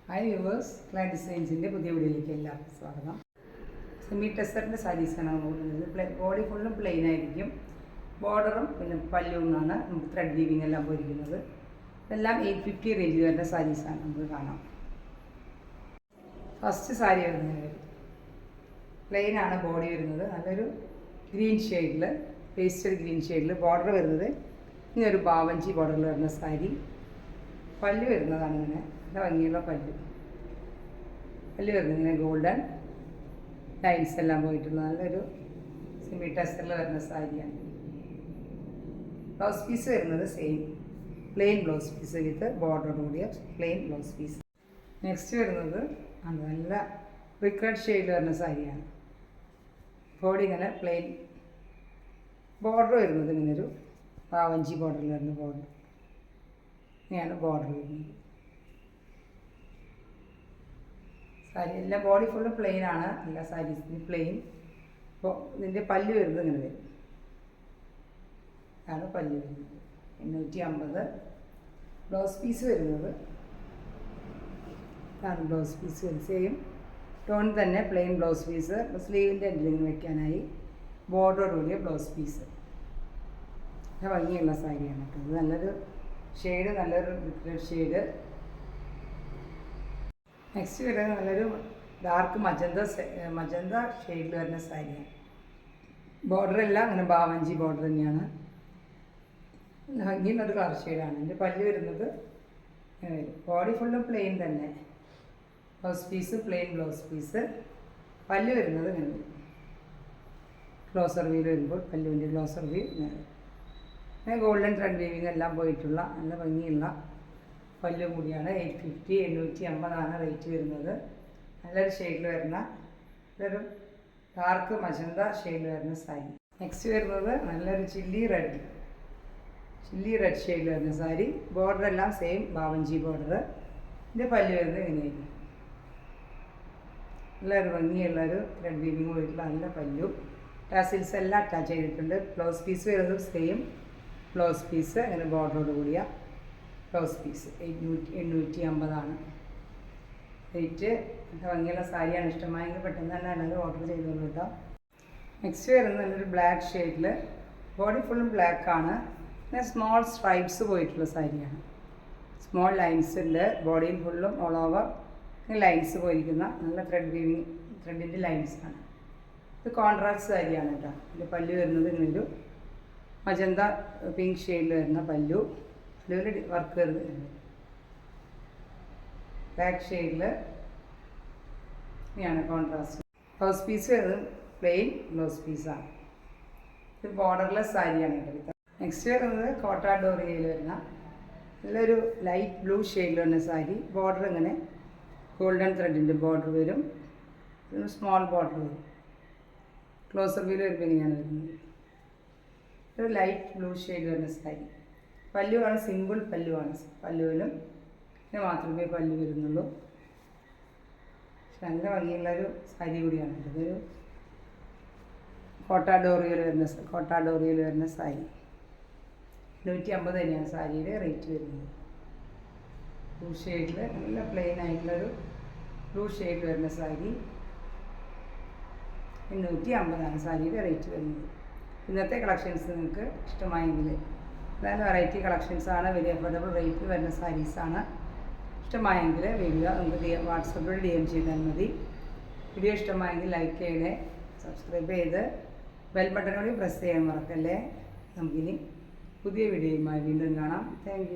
Hi viewers, ക്ലൈ ഡിസൈൻസിൻ്റെ പുതിയ വീഡിയോയിലേക്ക് എല്ലാവർക്കും സ്വാഗതം. സെമി ടെസ്റ്ററിൻ്റെ സാരീസാണ് നമ്മൾ കൊണ്ടുവരുന്നത്. ബോഡി ഫുള്ളും പ്ലെയിൻ ആയിരിക്കും. ബോർഡറും പിന്നെ പല്ലുമാണ് നമുക്ക് ത്രെഡ് വീവിങ് എല്ലാം പോയിരിക്കുന്നത്. ഇതെല്ലാം 850 റേഞ്ചിൽ വരുന്ന സാരീസാണ് നമുക്ക് കാണാം. ഫസ്റ്റ് സാരി വരുന്നത് പ്ലെയിനാണ് ബോഡി വരുന്നത്. നല്ലൊരു ഗ്രീൻ ഷെയ്ഡിൽ, പേസ്റ്റൽ ഗ്രീൻ ഷെയ്ഡിൽ ബോർഡർ വരുന്നത് ഇങ്ങനെ ഒരു ബാവഞ്ചി ബോർഡറിൽ വരുന്ന സാരി. പല്ല് വരുന്നതാണ് ഇങ്ങനെ നല്ല ഭംഗിയുള്ള പല്ല് വരുന്നത് ഇങ്ങനെ ഗോൾഡൻ ലൈൻസ് എല്ലാം പോയിട്ടുള്ള നല്ലൊരു സെമി ടെസ്റ്ററിൽ വരുന്ന സാരിയാണ്. ബ്ലൗസ് പീസ് വരുന്നത് സെയിം പ്ലെയിൻ ബ്ലൗസ് പീസ് വിത്ത് ബോർഡറോട് കൂടിയ പ്ലെയിൻ ബ്ലൗസ് പീസ്. നെക്സ്റ്റ് വരുന്നത് നല്ല റിക്കഡ് ഷെയ്ഡിൽ വരുന്ന സാരിയാണ്. ബോഡി ഇങ്ങനെ പ്ലെയിൻ ബോർഡർ വരുന്നത് ഇങ്ങനൊരു പാവഞ്ചി ബോർഡറിൽ വരുന്ന ബോർഡർ, ഇങ്ങനെയാണ് ബോർഡർ വരുന്നത്. സാരി എല്ലാം ബോഡി ഫുള്ള് പ്ലെയിൻ ആണ്. എല്ലാ സാരീസിനും പ്ലെയിൻ. അപ്പോൾ ഇതിൻ്റെ പല്ല് വരുന്നത് ഇങ്ങനെ വരും. ഇതാണ് പല്ല് വരുന്നത് 850. ബ്ലൗസ് പീസ് വരുന്നത് ഇതാണ് ബ്ലൗസ് പീസ് വരുന്നത്. സെയിം ടോൺ തന്നെ പ്ലെയിൻ ബ്ലൗസ് പീസ്. സ്ലീവിൻ്റെ എൻഡിലിങ്ങനെ വെക്കാനായി ബോർഡറോടുകൂടിയ ബ്ലൗസ് പീസ്. നല്ല ഭംഗിയുള്ള സാരിയാണ് കേട്ടോ. ഇത് നല്ലൊരു ഷെയ്ഡ്, നല്ലൊരു ഡിഫറെൻറ്റ് ഷെയ്ഡ്. നെക്സ്റ്റ് വരുന്നത് നല്ലൊരു ഡാർക്ക് മജന്ത ഷെയ്ഡിൽ വരുന്ന സാരിയാണ്. ബോർഡറെല്ലാം അങ്ങനെ ബാവഞ്ചി ബോർഡർ തന്നെയാണ്. ഭംഗിയുള്ളൊരു കളർ ഷെയ്ഡാണ്. എൻ്റെ പല്ല് വരുന്നത് ഇങ്ങനെ വരും. ബോഡി ഫുള്ളും പ്ലെയിൻ തന്നെ. Blouse piece plain blouse piece. പല്ല് വരുന്നത് ഇങ്ങനെ വരും. ക്ലോസർ വ്യൂ വരുമ്പോൾ പല്ലുവിൻ്റെ ക്ലോസർ വ്യൂ ഇങ്ങനെ വരും. അങ്ങനെ ഗോൾഡൻ ത്രെഡ് വീവിങ് എല്ലാം പോയിട്ടുള്ള നല്ല ഭംഗിയുള്ള പല്ലും കൂടിയാണ്. 850 850 റേറ്റ് വരുന്നത്. നല്ലൊരു ഷെയ്ഡിൽ വരുന്ന നല്ലൊരു ഡാർക്ക് മജന്ത ഷെയ്ഡിൽ വരുന്ന സാരി. നെക്സ്റ്റ് വരുന്നത് നല്ലൊരു ചില്ലി റെഡ് ഷെയ്ഡിൽ വരുന്ന സാരി. ബോർഡറെല്ലാം സെയിം ബാവഞ്ചി ബോർഡർ. ഇതിൻ്റെ പല്ല് വരുന്നത് ഇങ്ങനെയായിരിക്കും. നല്ലൊരു ഭംഗിയുള്ളൊരു ത്രെഡ് വീവിങ് പോയിട്ടുള്ള നല്ല പല്ലു. ടാസിൽസ് എല്ലാം അറ്റാച്ച് ചെയ്തിട്ടുണ്ട്. ബ്ലൗസ് പീസ് വരുന്നത് സെയിം ബ്ലൗസ് പീസ്, അങ്ങനെ ബോർഡറോട് കൂടിയ ബ്ലൗസ് പീസ്. 850 റേറ്റ്. ഭംഗിയുള്ള സാരിയാണ്. ഇഷ്ടമായെങ്കിൽ പെട്ടെന്ന് തന്നെ എല്ലാവരും ഓർഡർ ചെയ്തോളൂ കേട്ടോ. നെക്സ്റ്റ് വരുന്നത് നല്ലൊരു ബ്ലാക്ക് ഷെയ്ഡിൽ ബോഡി ഫുള്ളും ബ്ലാക്കാണ്. പിന്നെ സ്മോൾ സ്ട്രൈപ്സ് പോയിട്ടുള്ള സാരിയാണ്. സ്മോൾ ലൈൻസ് ഉണ്ട് ബോഡിയിൽ ഫുള്ളും ഓൾ ഓവർ ലൈൻസ് പോയിരിക്കുന്ന നല്ല ത്രെഡ് വീവിങ് ത്രെഡിൻ്റെ ലൈൻസാണ്. ഇത് കോൺട്രാസ്റ്റ് സാരിയാണ് കേട്ടോ. ഇതിൻ്റെ പല്ല് വരുന്നത് ഇങ്ങനൊരു മജന്ത പിങ്ക് ഷെയ്ഡിൽ വരുന്ന പല്ലു. പല്ലുവിൽ വർക്ക് വരുന്നത് ബ്ലാക്ക് ഷെയ്ഡിൽ ഇങ്ങനെയാണ് കോൺട്രാസ്റ്റ്. ബ്ലൗസ് പീസ് വരുന്നത് പ്ലെയിൻ ബ്ലൗസ് പീസാണ്. ഇത് ബോർഡർലെസ് സാരിയാണ് കേട്ടോ. നെക്സ്റ്റ് വരുന്നത് കോട്ട ഡോറിയയിൽ വരുന്ന നല്ലൊരു ലൈറ്റ് ബ്ലൂ ഷെയ്ഡിൽ വരുന്ന സാരി. ബോർഡർ ഇങ്ങനെ ഗോൾഡൻ ത്രെഡിൻ്റെ ബോർഡർ വരും. സ്മോൾ ബോർഡർ വരും. ക്ലോസർ വ്യൂ വരുമ്പോൾ ഇങ്ങനെയാണ് വരുന്നത്. ഒരു ലൈറ്റ് ബ്ലൂ ഷെയ്ഡ് വരുന്ന സാരി. പല്ലുവാണ് സിമ്പിൾ പല്ലുവാണ്. പല്ലുവിലും ഇത് മാത്രമേ പല്ലു വരുന്നുള്ളൂ. പക്ഷെ നല്ല ഭംഗിയുള്ളൊരു സാരി കൂടിയാണ്. ഇതൊരു കോട്ട ഡോറിയയിൽ വരുന്ന സാരി. 850 തന്നെയാണ് സാരിയുടെ റേറ്റ് വരുന്നത്. ബ്ലൂ ഷെയ്ഡിൽ നല്ല പ്ലെയിൻ ആയിട്ടുള്ളൊരു ബ്ലൂ ഷെയ്ഡിൽ വരുന്ന സാരി. 850 സാരിയുടെ റേറ്റ് വരുന്നത്. ഇന്നത്തെ കളക്ഷൻസ് നിങ്ങൾക്ക് ഇഷ്ടമായെങ്കിൽ, അതായത് വെറൈറ്റി കളക്ഷൻസാണ്, വലിയ അഫോർഡബിൾ റേറ്റിൽ വരുന്ന സാരീസാണ്. ഇഷ്ടമായെങ്കിൽ വീഡിയോ നമുക്ക് വാട്സപ്പിൽ DM ചെയ്താൽ മതി. വീഡിയോ ഇഷ്ടമായെങ്കിൽ ലൈക്ക് ചെയ്യണേ, സബ്സ്ക്രൈബ് ചെയ്ത് ബെൽ ബട്ടൺ കൂടി പ്രസ് ചെയ്യാൻ മറക്കല്ലേ. നമുക്കിനി പുതിയ വീഡിയോയുമായി വീണ്ടും കാണാം. Thank you.